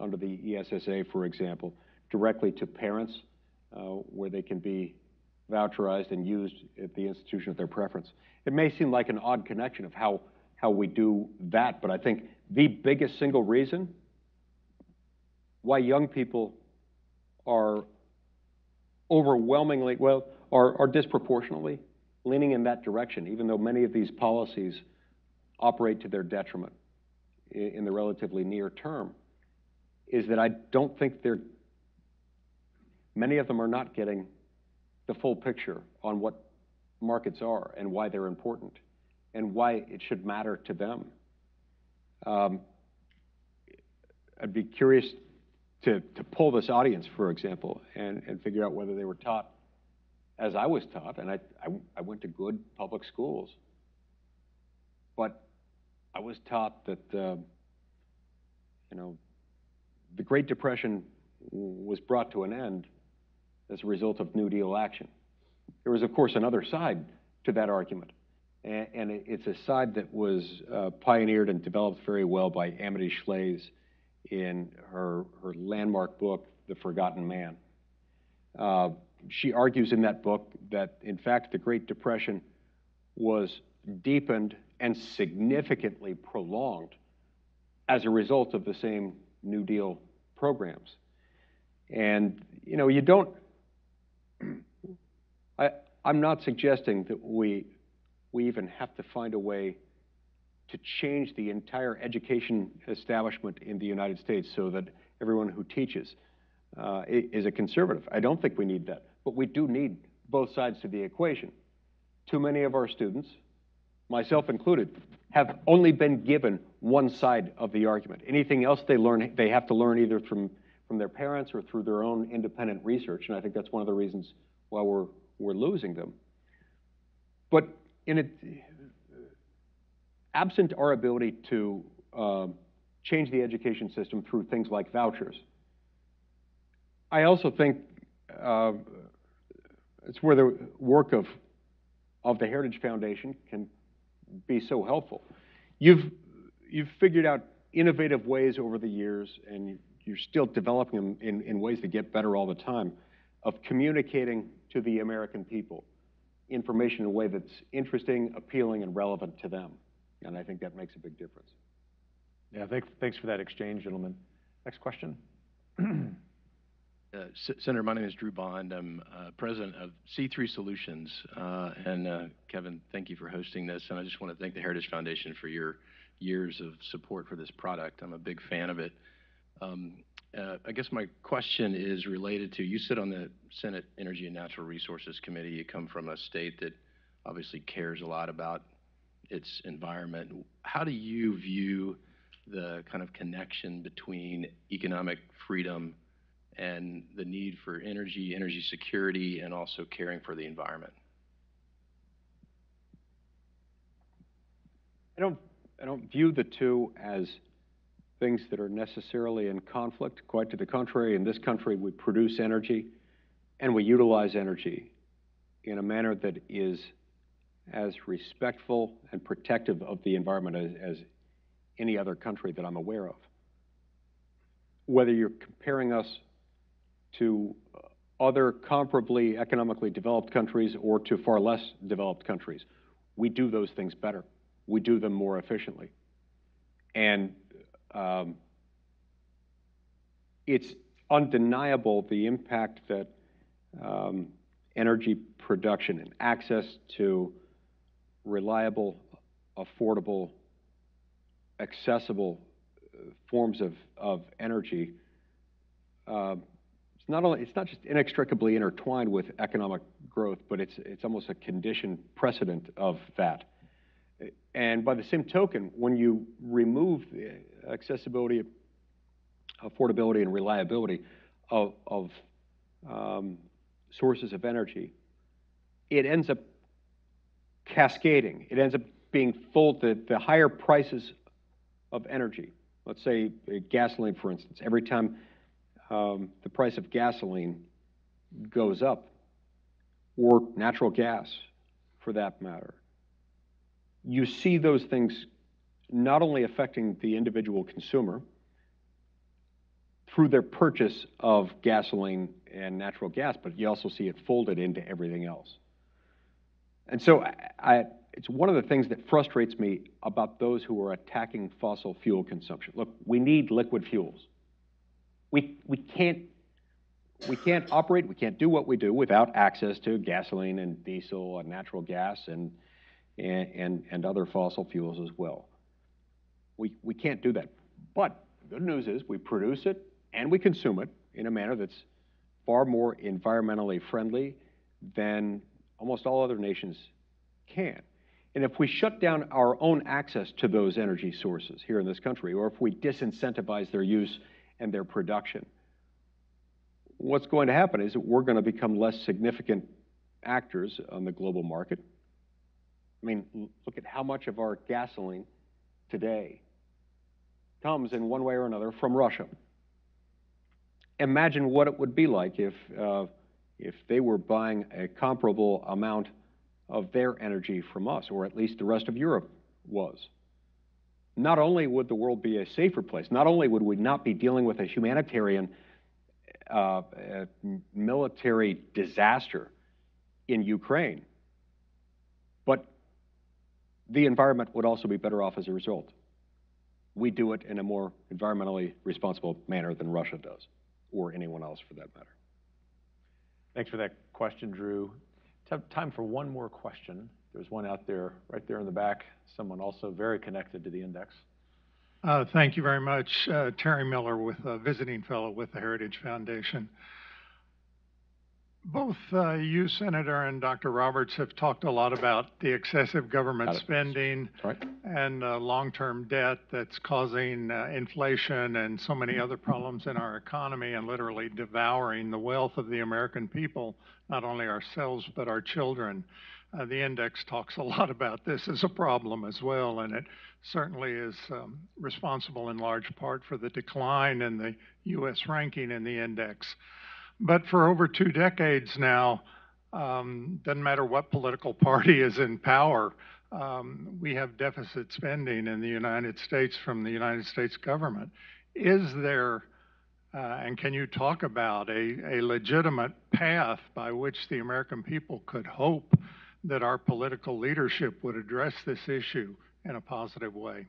under the ESSA, for example, directly to parents where they can be voucherized and used at the institution of their preference. It may seem like an odd connection of how we do that, but I think the biggest single reason why young people are overwhelmingly, well, are disproportionately leaning in that direction, even though many of these policies operate to their detriment in the relatively near term, is that I don't think many of them are not getting the full picture on what markets are and why they're important and why it should matter to them. I'd be curious to poll this audience, for example, and figure out whether they were taught as I was taught, and I went to good public schools, but I was taught that the Great Depression was brought to an end as a result of New Deal action. There was, of course, another side to that argument, and it's a side that was pioneered and developed very well by Amity Shlaes in her landmark book, The Forgotten Man. She argues in that book that, in fact, the Great Depression was deepened and significantly prolonged as a result of the same New Deal programs. And, you don't, I'm not suggesting that we even have to find a way to change the entire education establishment in the United States so that everyone who teaches is a conservative. I don't think we need that, but we do need both sides to the equation. Too many of our students, myself included, have only been given one side of the argument. Anything else they learn, they have to learn either from their parents or through their own independent research, and I think that's one of the reasons why we're losing them. But absent our ability to change the education system through things like vouchers, I also think it's where the work of the Heritage Foundation can be so helpful. You've figured out innovative ways over the years, and you're still developing them in ways that get better all the time, of communicating to the American people information in a way that's interesting, appealing, and relevant to them. And I think that makes a big difference. Yeah, thanks for that exchange, gentlemen. Next question. Senator, my name is Drew Bond. I'm president of C3 Solutions. Kevin, thank you for hosting this. And I just want to thank the Heritage Foundation for your years of support for this product. I'm a big fan of it. I guess my question is related to, you sit on the Senate Energy and Natural Resources Committee. You come from a state that obviously cares a lot about its environment. How do you view the kind of connection between economic freedom and the need for energy security, and also caring for the environment? I don't view the two as things that are necessarily in conflict. Quite to the contrary, in this country, we produce energy and we utilize energy in a manner that is as respectful and protective of the environment as any other country that I'm aware of. Whether you're comparing us to other comparably economically developed countries or to far less developed countries, we do those things better. We do them more efficiently. And it's undeniable the impact that energy production and access to reliable, affordable accessible forms of energy, it's not just inextricably intertwined with economic growth, but it's almost a conditioned precedent of that. And by the same token, when you remove the accessibility, affordability, and reliability of sources of energy, it ends up cascading. It ends up being the higher prices of energy. Let's say gasoline, for instance. Every time the price of gasoline goes up, or natural gas, for that matter, you see those things not only affecting the individual consumer through their purchase of gasoline and natural gas, but you also see it folded into everything else. And so it's one of the things that frustrates me about those who are attacking fossil fuel consumption. Look, we need liquid fuels. We can't operate, we can't do what we do without access to gasoline and diesel and natural gas and other fossil fuels as well. We can't do that. But the good news is we produce it and we consume it in a manner that's far more environmentally friendly than almost all other nations can. And if we shut down our own access to those energy sources here in this country, or if we disincentivize their use and their production, what's going to happen is that we're going to become less significant actors on the global market. I mean, look at how much of our gasoline today comes in one way or another from Russia. Imagine what it would be like if they were buying a comparable amount of their energy from us, or at least the rest of Europe was. Not only would the world be a safer place, not only would we not be dealing with a humanitarian military disaster in Ukraine, but the environment would also be better off as a result. We do it in a more environmentally responsible manner than Russia does, or anyone else for that matter. Thanks for that question, Drew. Time for one more question. There's one out there, right there in the back, someone also very connected to the index. Thank you very much. Terry Miller, with a visiting fellow with the Heritage Foundation. Both you, Senator, and Dr. Roberts have talked a lot about the excessive government spending and long-term debt that's causing inflation and so many other problems in our economy and literally devouring the wealth of the American people, not only ourselves but our children. The index talks a lot about this as a problem as well, and it certainly is responsible in large part for the decline in the U.S. ranking in the index. But for over 2 decades now, doesn't matter what political party is in power, we have deficit spending in the United States from the United States government. Is there, and can you talk about a legitimate path by which the American people could hope that our political leadership would address this issue in a positive way?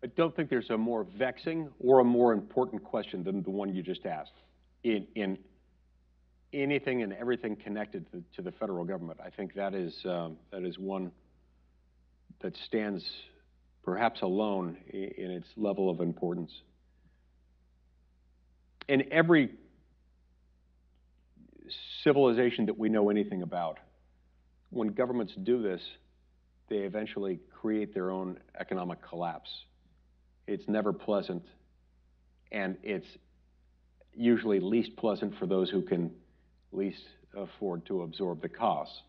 I don't think there's a more vexing or a more important question than the one you just asked. In anything and everything connected to the federal government, I think that is one that stands perhaps alone in its level of importance. In every civilization that we know anything about, when governments do this, they eventually create their own economic collapse. It's never pleasant, and it's usually least pleasant for those who can least afford to absorb the costs.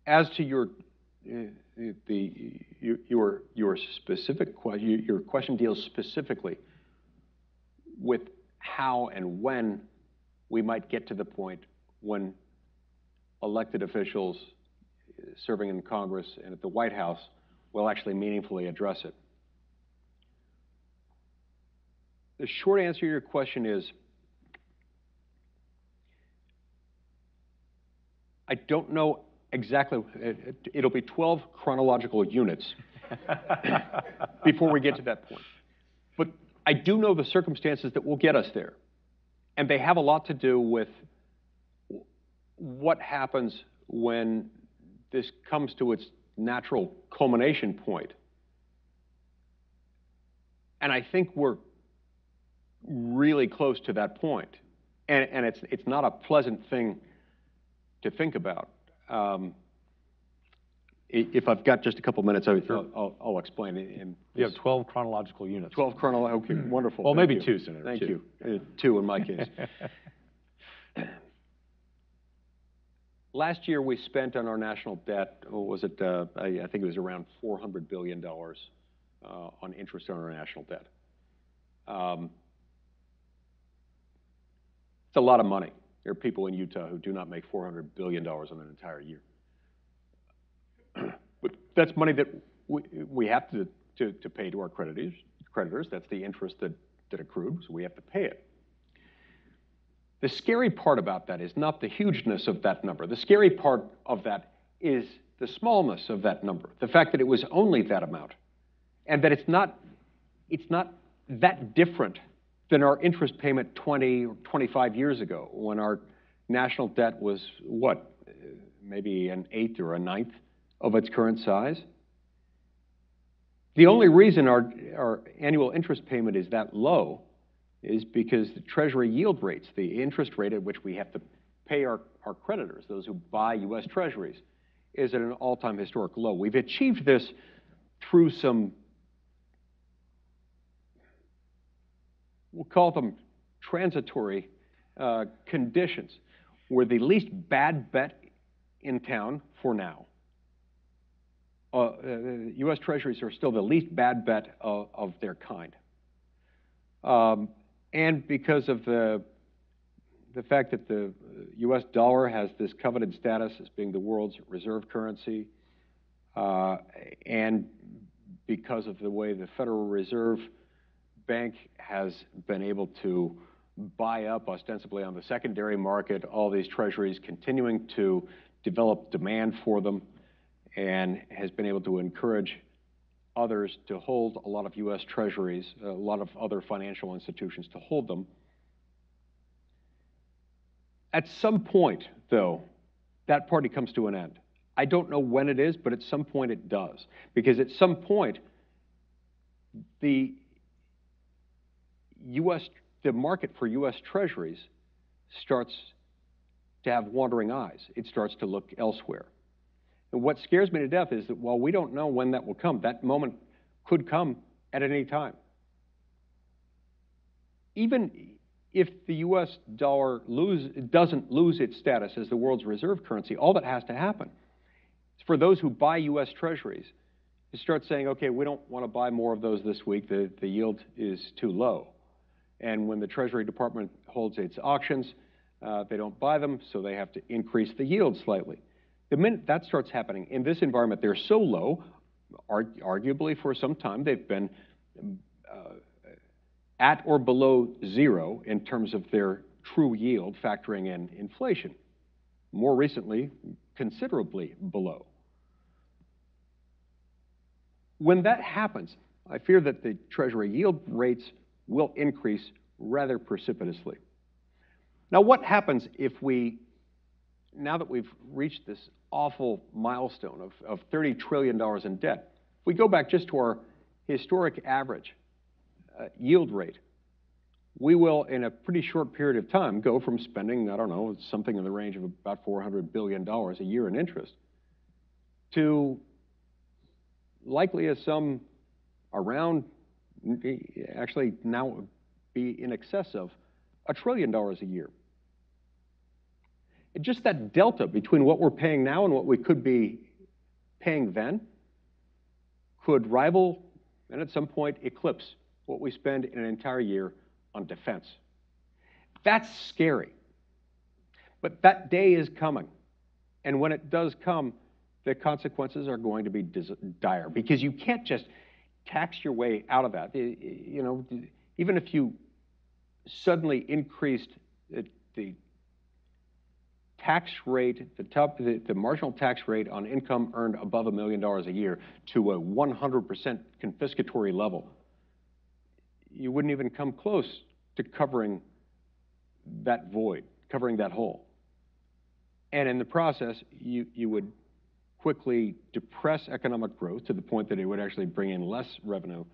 As to your specific question, your question deals specifically with how and when we might get to the point when elected officials serving in Congress and at the White House will actually meaningfully address it. The short answer to your question is, I don't know exactly. It'll be 12 chronological units before we get to that point. But I do know the circumstances that will get us there. And they have a lot to do with what happens when this comes to its natural culmination point. And I think we're really close to that point. And it's not a pleasant thing to think about. If I've got just a couple minutes, I'll explain it. You have 12 chronological units. 12 chronological, okay, wonderful. Well, Thank maybe you. 2, Senator. Thank 2. you. 2 in my case. Last year, we spent on our national debt, what was it? I think it was around $400 billion on interest on our national debt. It's a lot of money. There are people in Utah who do not make $400 billion in an entire year. But that's money that we have to pay to our creditors. That's the interest that accrued, so we have to pay it. The scary part about that is not the hugeness of that number. The scary part of that is the smallness of that number, the fact that it was only that amount, and that it's not that different than our interest payment 20 or 25 years ago when our national debt was, what, maybe an eighth or a ninth of its current size. The only reason our annual interest payment is that low is because the Treasury yield rates, the interest rate at which we have to pay our creditors, those who buy U.S. Treasuries, is at an all-time historic low. We've achieved this through some, we'll call them transitory conditions. We're the least bad bet in town for now. U.S. Treasuries are still the least bad bet of their kind. And because of the fact that the U.S. dollar has this coveted status as being the world's reserve currency, and because of the way the Federal Reserve Bank has been able to buy up ostensibly on the secondary market all these treasuries, continuing to develop demand for them, and has been able to encourage others to hold a lot of U.S. treasuries, a lot of other financial institutions to hold them. At some point, though, that party comes to an end. I don't know when it is, but at some point it does. Because at some point, the market for U.S. treasuries starts to have wandering eyes. It starts to look elsewhere. And what scares me to death is that while we don't know when that will come, that moment could come at any time. Even if the U.S. dollar doesn't lose its status as the world's reserve currency, all that has to happen is for those who buy U.S. treasuries to start saying, okay, we don't want to buy more of those this week. The yield is too low. And when the Treasury Department holds its auctions, they don't buy them, so they have to increase the yield slightly. The minute that starts happening in this environment, they're so low, arguably for some time, they've been at or below zero in terms of their true yield, factoring in inflation. More recently, considerably below. When that happens, I fear that the Treasury yield rates will increase rather precipitously. Now, what happens if now that we've reached this awful milestone of $30 trillion in debt, if we go back just to our historic average yield rate, we will, in a pretty short period of time, go from spending, I don't know, something in the range of about $400 billion a year in interest to likely a sum around, actually now be in excess of $1 trillion a year. And just that delta between what we're paying now and what we could be paying then could rival and at some point eclipse what we spend in an entire year on defense. That's scary. But that day is coming. And when it does come, the consequences are going to be dire, because you can't just tax your way out of that. You know, even if you suddenly increased the tax rate, the marginal tax rate on income earned above $1 million a year to a 100% confiscatory level, you wouldn't even come close to covering that void, covering that hole. And in the process, you would quickly depress economic growth to the point that it would actually bring in less revenue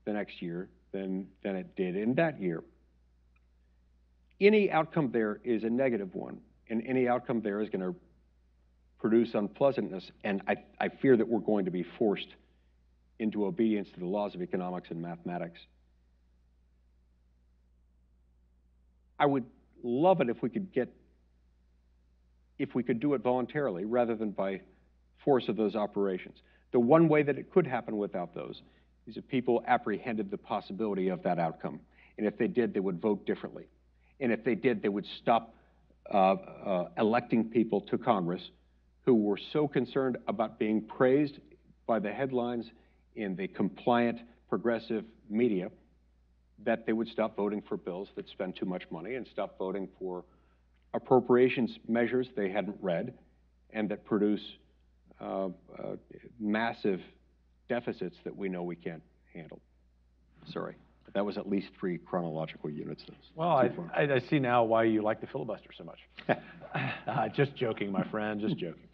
the next year than it did in that year. Any outcome there is a negative one, and any outcome there is going to produce unpleasantness, and I fear that we're going to be forced into obedience to the laws of economics and mathematics. I would love it if we could do it voluntarily rather than by force of those operations. The one way that it could happen without those is if people apprehended the possibility of that outcome. And if they did, they would vote differently. And if they did, they would stop electing people to Congress who were so concerned about being praised by the headlines in the compliant, progressive media that they would stop voting for bills that spend too much money and stop voting for appropriations measures they hadn't read and that produce massive deficits that we know we can't handle. Sorry, but that was at least 3 chronological units. Well, I see now why you like the filibuster so much. Just joking, my friend, just joking.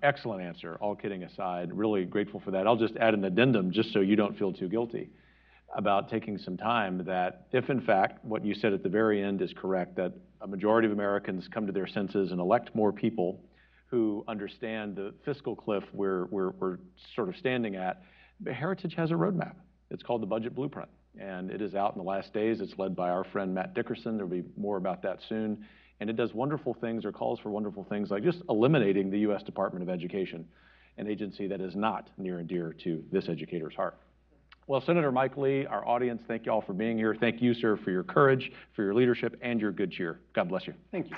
Excellent answer, all kidding aside. Really grateful for that. I'll just add an addendum just so you don't feel too guilty about taking some time, that if in fact what you said at the very end is correct, that a majority of Americans come to their senses and elect more people who understand the fiscal cliff we're sort of standing at, Heritage has a roadmap. It's called the Budget Blueprint, and it is out in the last days. It's led by our friend Matt Dickerson. There'll be more about that soon. And it does wonderful things, or calls for wonderful things, like just eliminating the U.S. Department of Education, an agency that is not near and dear to this educator's heart. Well, Senator Mike Lee, our audience, thank you all for being here. Thank you, sir, for your courage, for your leadership, and your good cheer. God bless you. Thank you.